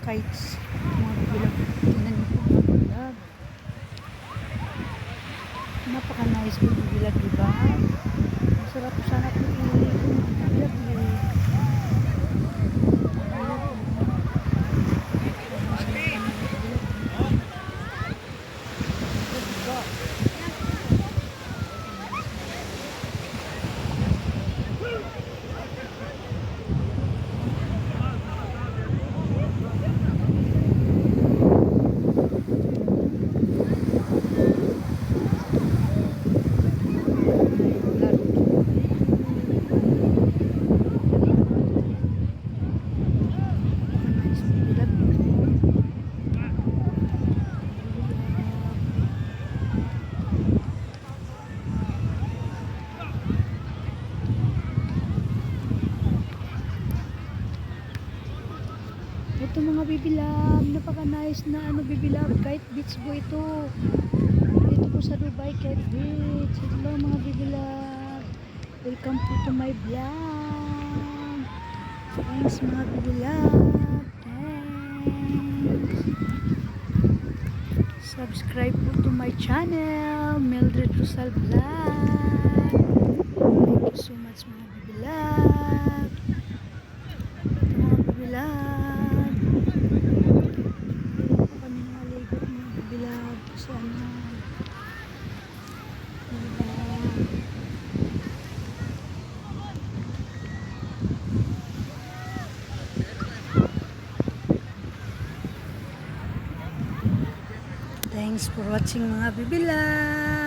kites. Mga bibilag. Tingnan niyo po mga bibilag. Napaka-nice po bibilag, diba? Masarap po sana po bibilag eh. Ito mga bibilab, napaka-nice na bibilab, kite beach po ito. Dito po sa Dubai, kite beach. Hello mga bibilab. Welcome po to my vlog. Thanks mga bibilab. Thanks. Subscribe po to my channel, Mildred Rosal Vlog. Thank you so much mga bibilab. Ito mga bibilab. Thanks for watching mga bibilab.